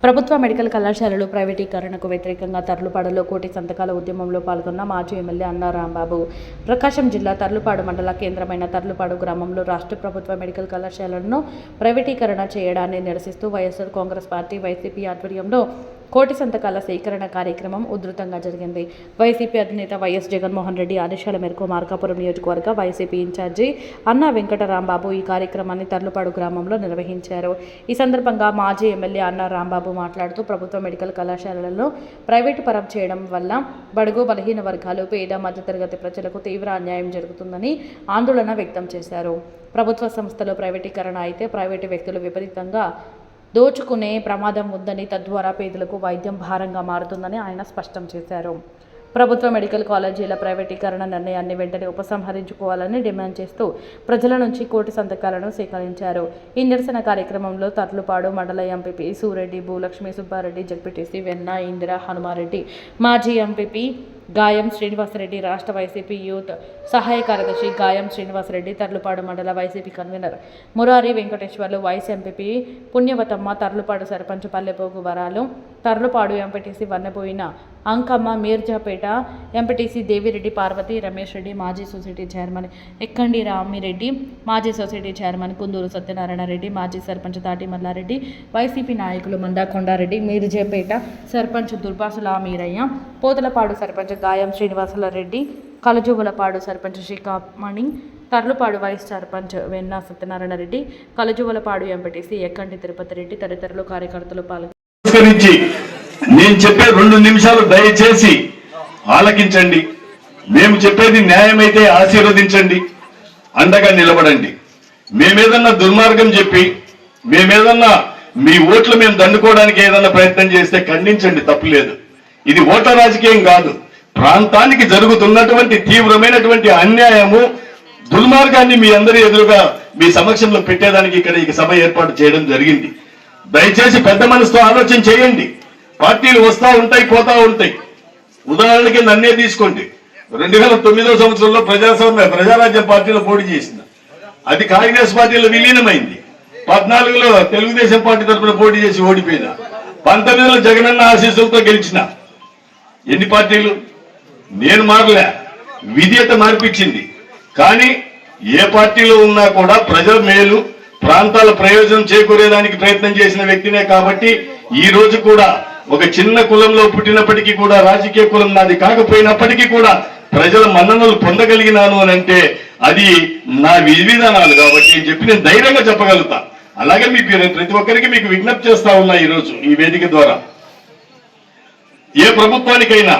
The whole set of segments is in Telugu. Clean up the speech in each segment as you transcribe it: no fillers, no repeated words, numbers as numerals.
ప్రభుత్వ మెడికల్ కళాశాలలు ప్రైవేటీకరణకు వ్యతిరేకంగా తర్లుపాడులో కోటి సంతకాల ఉద్యమంలో పాల్గొన్న మాజీ ఎమ్మెల్యే అన్నా రాంబాబు. ప్రకాశం జిల్లా తర్లుపాడు మండల కేంద్రమైన తర్లుపాడు గ్రామంలో రాష్ట్ర ప్రభుత్వ మెడికల్ కళాశాలలను ప్రైవేటీకరణ చేయడాన్ని నిరసిస్తూ వైఎస్ఆర్ కాంగ్రెస్ పార్టీ వైసీపీ ఆధ్వర్యంలో కోటి సంతకాల సేకరణ కార్యక్రమం ఉధృతంగా జరిగింది. వైసీపీ అధినేత వైఎస్ జగన్మోహన్ రెడ్డి ఆదేశాల మేరకు మార్కాపురం నియోజకవర్గ వైసీపీ ఇన్ఛార్జి అన్నా వెంకటరాంబాబు ఈ కార్యక్రమాన్ని తర్లుపాడు గ్రామంలో నిర్వహించారు. ఈ సందర్భంగా మాజీ ఎమ్మెల్యే అన్నా రాంబాబు మాట్లాడుతూ ప్రభుత్వ మెడికల్ కళాశాలలను ప్రైవేటు పరం చేయడం వల్ల బడుగు బలహీన వర్గాలు, పేద మధ్యతరగతి ప్రజలకు తీవ్ర అన్యాయం జరుగుతుందని ఆందోళన వ్యక్తం చేశారు. ప్రభుత్వ సంస్థలో ప్రైవేటీకరణ అయితే ప్రైవేటు వ్యక్తులు విపరీతంగా దోచుకునే ప్రమాదం ఉందని, తద్వారా పేదలకు వైద్యం భారంగా మారుతుందని ఆయన స్పష్టం చేశారు. ప్రభుత్వ మెడికల్ కాలేజీల ప్రైవేటీకరణ నిర్ణయాన్ని వెంటనే ఉపసంహరించుకోవాలని డిమాండ్ చేస్తూ ప్రజల నుంచి కోటి సంతకాలను సేకరించారు. ఈ నిరసన కార్యక్రమంలో తర్లుపాడు మండల ఎంపీపీ సూరెడ్డి, భూలక్ష్మి, సుబ్బారెడ్డి, జడ్పీటీసీ వెన్న, ఇందిర, హనుమారెడ్డి, మాజీ ఎంపీపీ గాయం శ్రీనివాసరెడ్డి, రాష్ట్ర వైసీపీ యూత్ సహాయ కార్యదర్శి గాయం శ్రీనివాసరెడ్డి, తర్లుపాడు మండల YCP convener Murari Venkateswarlu, vice MPP Punyavathamma, Tarlupadu sarpanch Pallepogu Varalu, Tarlupadu MPTC Vannaboina Ankamma, Mirzapeta MPTC Devireddy, Parvathi, Ramesh Reddy, మాజీ సొసైటీ చైర్మన్ ఎక్కండి రామిరెడ్డి, మాజీ సొసైటీ చైర్మన్ కుందూరు సత్యనారాయణ రెడ్డి, మాజీ సర్పంచ్ తాటి మల్లారెడ్డి, వైసీపీ నాయకులు మందా కొండారెడ్డి, మీర్జాపేట సర్పంచ్ దుర్బాసుల మీరయ్య, పోతలపాడు సర్పంచ్ గాయం శ్రీనివాసరెడ్డి, కలజువలపాడు సర్పంచ్ శ్రీకామణి, తర్లుపాడు వైస్ సర్పంచ్ వెన్న సత్యనారాయణ రెడ్డి, కలజువలపాడు ఎంపీటీసీ ఎక్కండి తిరుపతి రెడ్డి తదితరులు కార్యకర్తలు పాల్గొన్నారు. నేను చెప్పే 2 నిమిషాలు దయచేసి ఆలకించండి. మేము చెప్పేది న్యాయమైతే ఆశీర్వదించండి, అండగా నిలబడండి. మేమేదన్నా దుర్మార్గం చెప్పి మేమేదన్నా మీ ఓట్లు మేము దండుకోవడానికి ఏదన్నా ప్రయత్నం చేస్తే ఖండించండి, తప్పులేదు. ఇది ఓట్ల రాజకీయం కాదు. ప్రాంతానికి జరుగుతున్నటువంటి తీవ్రమైనటువంటి అన్యాయము, దుర్మార్గాన్ని మీ అందరి ఎదురుగా మీ సమక్షంలో పెట్టేదానికి ఇక్కడ ఈ సభ ఏర్పాటు చేయడం జరిగింది. దయచేసి పెద్ద మనసుతో ఆలోచన చేయండి. పార్టీలు వస్తూ ఉంటాయి, పోతా ఉంటాయి. ఉదాహరణకి నన్నే తీసుకోండి. 2009వ సంవత్సరంలో ప్రజారాజ్యం పార్టీలో పోటీ చేసిన, అది కాంగ్రెస్ పార్టీలో విలీనమైంది. 14లో తెలుగుదేశం పార్టీ తరఫున పోటీ చేసి ఓడిపోయిన, 19లో జగనన్న ఆశీస్సులతో గెలిచిన. ఎన్ని పార్టీలు? నేను మారలే, విధేయత మార్పించింది. కానీ ఏ పార్టీలో ఉన్నా కూడా ప్రజల మేలు, ప్రాంతాల ప్రయోజనం చేకూరేదానికి ప్రయత్నం చేసిన వ్యక్తినే. కాబట్టి ఈ రోజు కూడా ఒక చిన్న కులంలో పుట్టినప్పటికీ కూడా, రాజకీయ కులం నాది కాకపోయినప్పటికీ కూడా ప్రజల మన్ననలు పొందగలిగినాను అని అంటే అది నా విధానాలు కాబట్టి అని చెప్పి నేను ధైర్యంగా చెప్పగలుగుతా. అలాగే మీ ప్రతి ఒక్కరికి మీకు విజ్ఞప్తి చేస్తా ఉన్నా ఈరోజు ఈ వేదిక ద్వారా. ఏ ప్రభుత్వానికైనా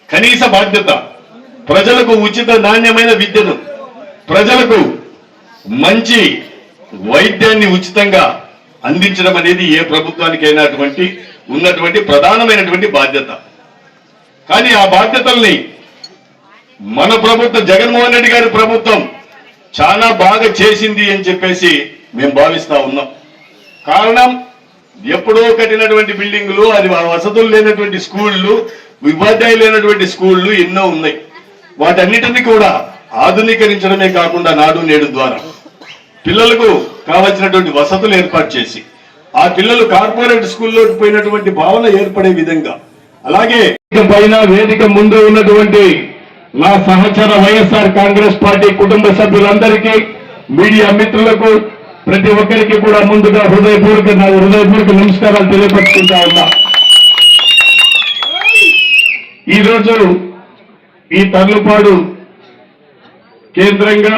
కనీస బాధ్యత ప్రజలకు ఉచిత నాణ్యమైన విద్యను, ప్రజలకు మంచి వైద్యాన్ని ఉచితంగా అందించడం అనేది ఏ ప్రభుత్వానికైనా ఉన్నటువంటి ప్రధానమైనటువంటి బాధ్యత. కానీ ఆ బాధ్యతల్ని మన ప్రభుత్వం, జగన్మోహన్ రెడ్డి గారి ప్రభుత్వం చాలా బాగా చేసింది అని చెప్పేసి మేము భావిస్తా ఉన్నాం. కారణం, ఎప్పుడో కట్టినటువంటి బిల్డింగులు, అది వసతులు లేనటువంటి స్కూళ్ళు, ఉపాధ్యాయులు లేనటువంటి స్కూళ్ళు ఎన్నో ఉన్నాయి. వాటన్నిటినీ కూడా ఆధునీకరించడమే కాకుండా నాడు నేడు ద్వారా పిల్లలకు కావలసినటువంటి వసతులు ఏర్పాటు చేసి ఆ పిల్లలు కార్పొరేట్ స్కూల్లోకి పోయినటువంటి భావన ఏర్పడే విధంగా, అలాగే పైన వేదిక ముందు ఉన్నటువంటి నా సహచర వైఎస్ఆర్ కాంగ్రెస్ పార్టీ కుటుంబ సభ్యులందరికీ, మీడియా మిత్రులకు, ప్రతి ఒక్కరికి కూడా ముందుగా హృదయపూర్వక నమస్కారాలు తెలియపరుచుకుంటా ఉన్నా. ఈరోజు ఈ తర్లుపాడు కేంద్రంగా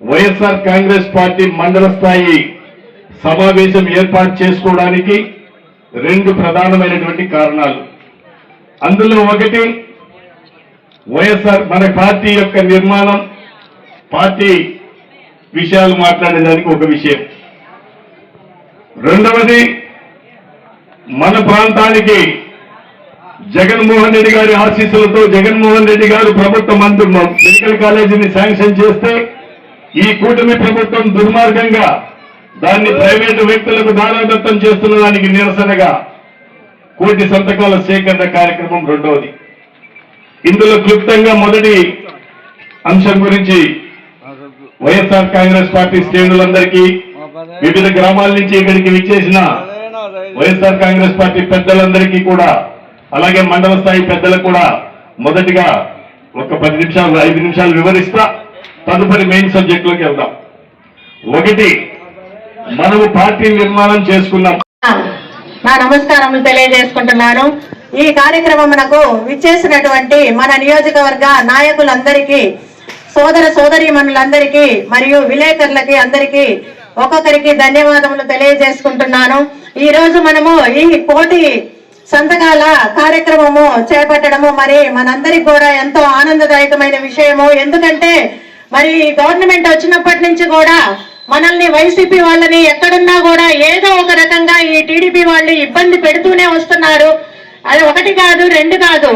వైఎస్ఆర్ కాంగ్రెస్ పార్టీ మండల స్థాయి సమావేశం ఏర్పాటు చేసుకోవడానికి 2 ప్రధానమైనటువంటి కారణాలు. అందులో ఒకటి, వైఎస్ఆర్ మన పార్టీ యొక్క నిర్మాణం, పార్టీ విషయాలు మాట్లాడేదానికి ఒక విషయం. రెండవది, మన ప్రాంతానికి జగన్మోహన్ రెడ్డి గారి ఆశీస్సులతో జగన్మోహన్ రెడ్డి గారు ప్రభుత్వం మెడికల్ కాలేజీని శాంక్షన్ చేస్తే ఈ కూటమి ప్రభుత్వం దుర్మార్గంగా దాన్ని ప్రైవేటు వ్యక్తులకు దారాదత్తం చేస్తున్న దానికి నిరసనగా కోటి సంతకాల సేకరణ కార్యక్రమం రెండవది. ఇందులో క్లుప్తంగా మొదటి అంశం గురించి వైఎస్ఆర్ కాంగ్రెస్ పార్టీ శ్రేణులందరికీ, వివిధ గ్రామాల నుంచి ఇక్కడికి విచ్చేసిన వైఎస్ఆర్ కాంగ్రెస్ పార్టీ పెద్దలందరికీ కూడా, అలాగే మండల స్థాయి పెద్దలకు కూడా మొదటిగా ఒక 10 నిమిషాలు 5 నిమిషాలు వివరిస్తా తదుపరి మెయిన్ సబ్జెక్ట్ లోకి వెళ్దాం. ఒకటి, మనము పార్టీ నిర్మాణం చేసుకున్నాం. నా నమస్కారములు తెలియజేసుకుంటున్నాను. ఈ కార్యక్రమమునకు విచ్చేసినటువంటి మన నియోజకవర్గ నాయకులందరికీ, సోదర సోదరీమణులందరికీ మరియు విలేకరులకి అందరికీ ఒక్కొక్కరికి ధన్యవాదములు తెలియజేసుకుంటున్నాను. ఈ రోజు మనము ఈ కోటి సంతకాల కార్యక్రమము చేపట్టడము మరి మనందరికి కూడా ఎంతో ఆనందదాయకమైన విషయము. ఎందుకంటే మరి గవర్నమెంట్ వచ్చినప్పటి నుంచి కూడా మనల్ని వైసీపీ వాళ్ళని ఎక్కడున్నా కూడా ఏదో ఒక రకంగా ఈ టీడీపీ వాళ్ళు ఇబ్బంది పెడుతూనే వస్తున్నారు. అది ఒకటి కాదు, రెండు కాదు.